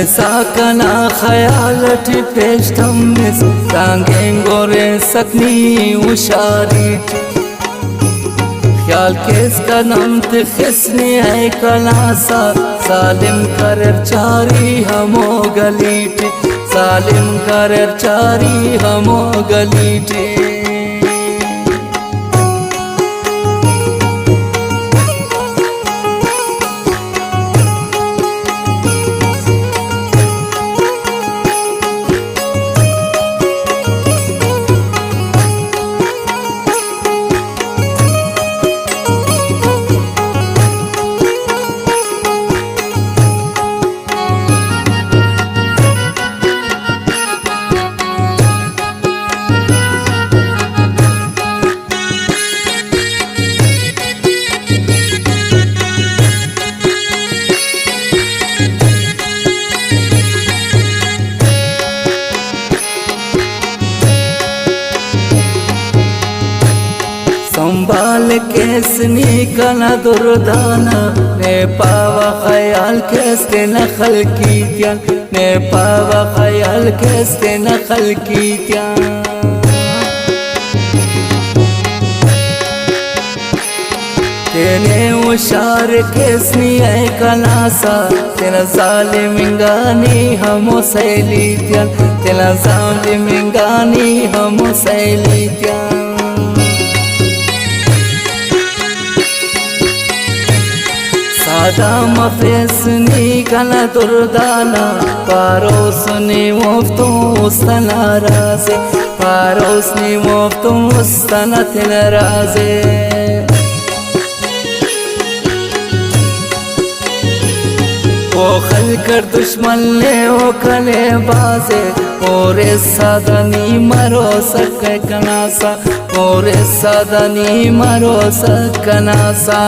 ऐसा कना ख्याल ठी पेशतम निस टांगें गोरे सकनी उशारी ख्याल केस का नम तिखसनी है कलासा सालिम करर चारी हमो गलीटी सालिम करर चारी हमो गलीटी संभाल केस निकला दुर्दाना ने पावा ख्याल केस के नखल की क्या ने पावा ख्याल केस के नखल की क्या तेने उशार केसनी है कलासा तेना जालिमिंगानी हमो सैली त्या तेना जालिमिंगानी हमो सैली त्या सादा मफेसनी कला दुर्दाना पारोसनी मुफ्तु उस्तना राजे पारोसनी मुफ्तु उस्तना तेना राजे वो खल कर दुश्मन ले वो कले बाजे और सादनी मरो सके कनासा और सादनी मरो सके कनासा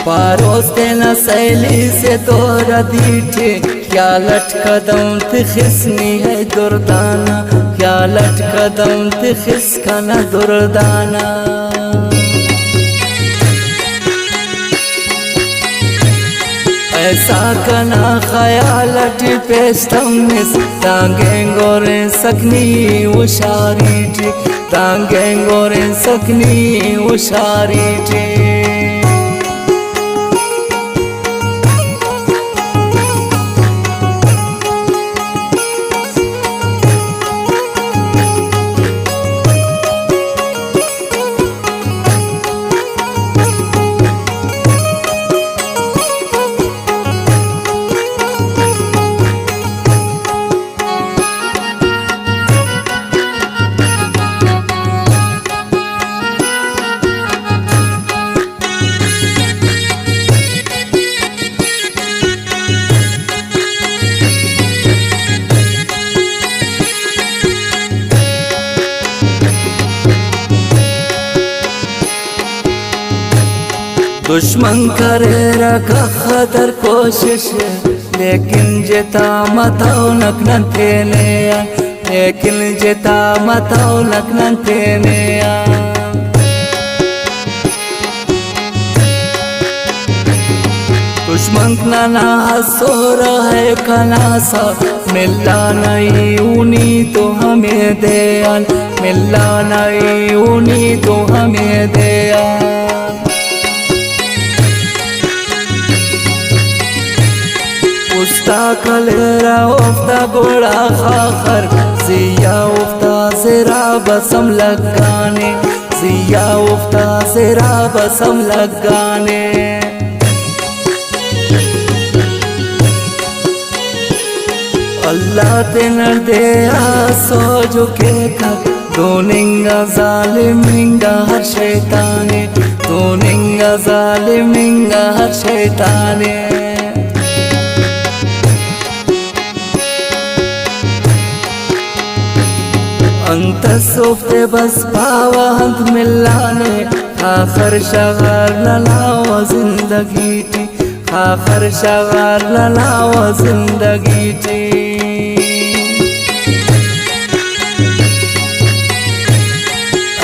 पारोस तेना सैली से तोरा दीठे क्या लट कदम तिखसनी है दुर्दाना क्या लट कदम तिखसना दुर्दाना ऐसा कना ख्याल ठी पेशतम निस टांगें गोरे सकनी उशारी ठी टांगें गोरे सकनी उशारी ठी दुश्मन करे रखा खतर कोशिश लेकिन जेता मताओ नकन तेने लेकिन जेता मताओ नकन तेने दुश्मन ना हंसो रहे कनासा मिलना नहीं उनी तो हमें दयान मिलना नहीं उनी तो हमें दयान उस्ता कलेरा उफ्ता गोड़ा खाखर जिया उफ्ता सिरा बसम लगाने जिया उफ्ता सिरा बसम लगाने अल्लाह तेनर दे सो झुके कर दोनिंगा जालिमिंगा हर शैताने दोनिंगा जालिमिंगा हर शैताने अंत सोफते बस पावा हंत मिलाने आखर शगार ललावा जिंदगी टी आखर शगार ललावा जिंदगी टी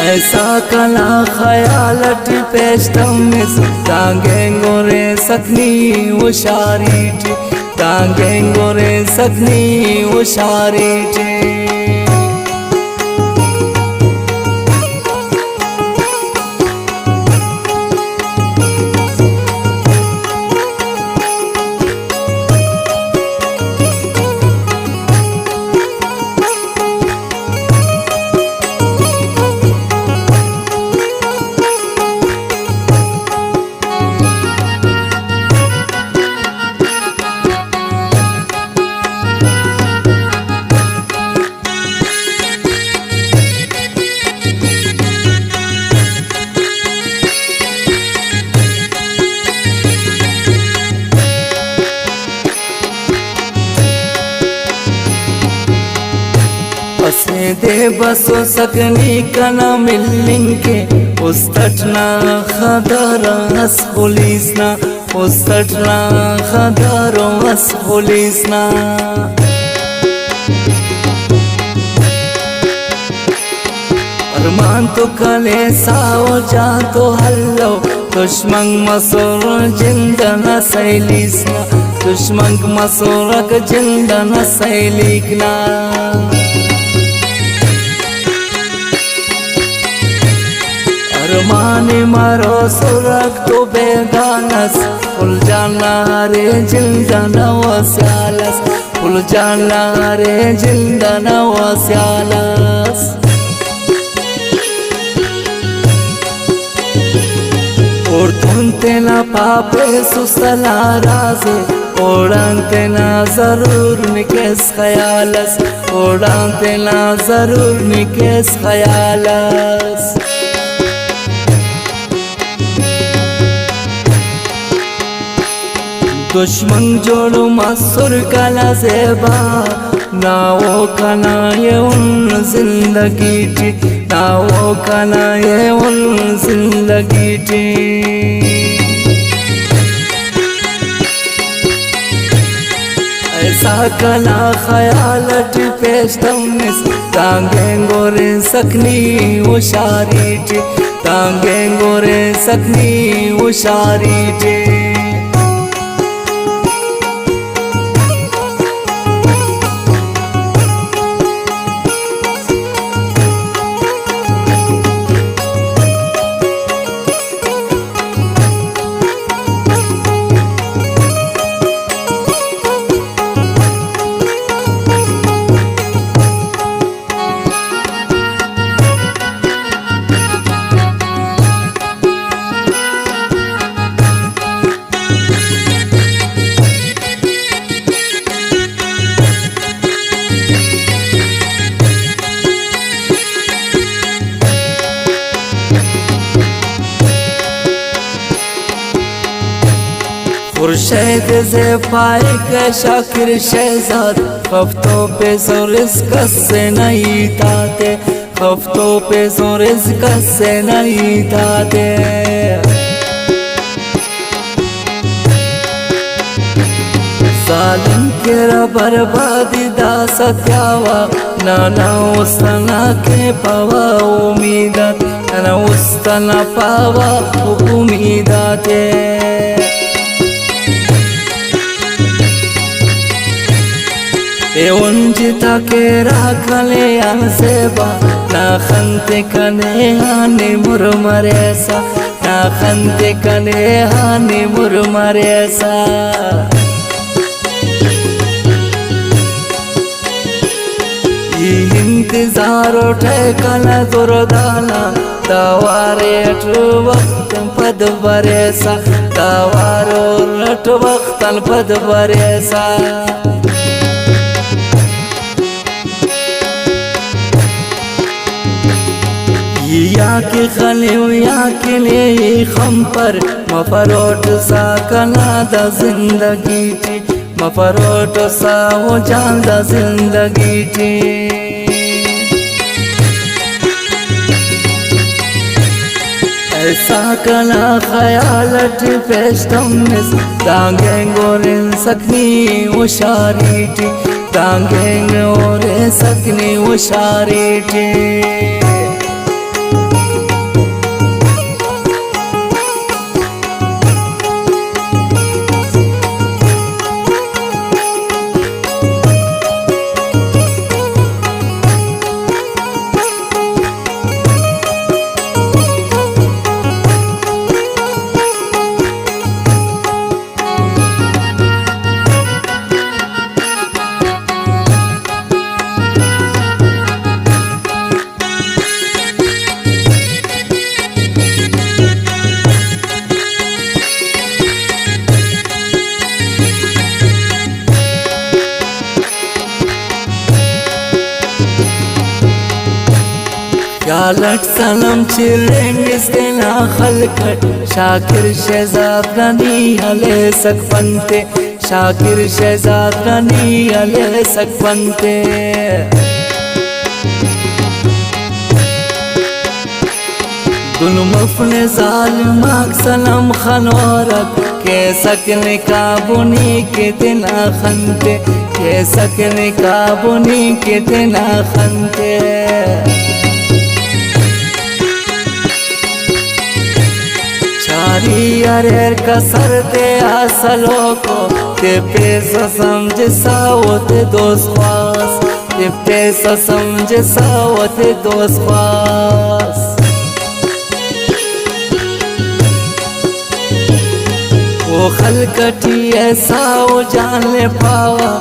ऐसा कला खयालट पेश्तमिस तांगेंगोरे सकनी उशारीट तांगेंगोरे सकनी उशारीट दे बसो सकनी कना मिलिंके उस्तटना खदरा हस पुलिसना उस्तटना खदरो हस पुलिसना अरमान तो कले साओ जा तो हल्लो दुश्मन मसूर जिंदना सैलिसना दुश्मन मसूरक जिंदना सैलिकना अरमाने मारो सुरख तो बेगानस फुल जाना रे जिंदना वस्यालस फुल जाना रे जिंदना वस्यालस और तुमते ना पापे सुस्तला राजे ओढ़ाते ना जरूर निकेस खयालस ओढ़ाते ना जरूर निकेस खयालस दुश्मन जोड़ो मसूर कला ज़ेबा ना वो कना ये उन जिंदगी टी ना वो कना ये उन जिंदगी टी ऐसा कला खयालट पेश्तमिस तांगेंगोरे सकनी उशारी टी तांगेंगोरे सकनी उशारी टी खुर्शीद से फाइक शाकिर शहजाद खफ्तों पे सो रिज़्क़ से नहीं ताते खफ्तों पे सो रिज़्क़ से नहीं ताते सालिम केरा बर्बादी दा सत्यावा नाना उस्तना के पावा उम्मीदात नाना उस्तना पावा उम्मीदाते उंजिता के राखले आसेबा ना खंते कने हानि मुरमरेसा ना खंते कने हानि मुरमरेसा ये इंतजार उठे कला दुर्दाना तावारे अट वक्त पद बरेसा तावारो रट वक्त पद बरेसा या के खले या के लिए खम पर मफरोट सा कला दा जिंदगी टी मफरोट सा वो जान दा जिंदगी टी ऐसा कला खयालट पेश्तमिस तांगेंगोरे सकनी उशारी टी तांगेंगोरे सकनी उशारी टी शालट सनम चिरेंग इसकेला खलकट शाकिर शहजाद रानी हले सकपंते शाकिर शहजाद रानी हले सकपंते दुनुम अपने जालिमाक सलाम खनौरक के सकने काबुनी के तेना खनते के सकने काबुनी के तेना खनते चारी अरेर कसरते आसलो को ते पैसा समझ सावते दोस्त खास ते पैसा समझ सावते दोस्त खास वो खलकटी ऐसा वो जान ले पावा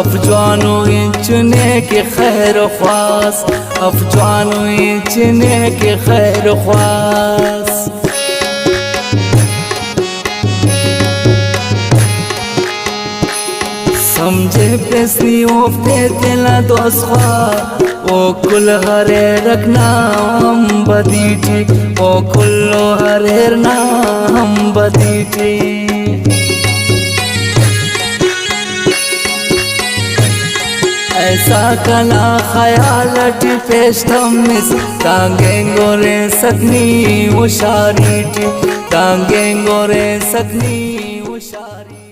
अफजानो इंचने के खैर ख्वास अफजानो इंचने के खैर ख्वास समझे पेसनी ओफते तेला दोस्खा ओ कुल हरे रखना हम बदीटी ओ कुल्लो हरे ना हम बदीटी ऐसा कला ख्यालट पेशतम मिस कांगेंगोरे सकनी उशारीटी कांगेंगोरे सकनी उशारी।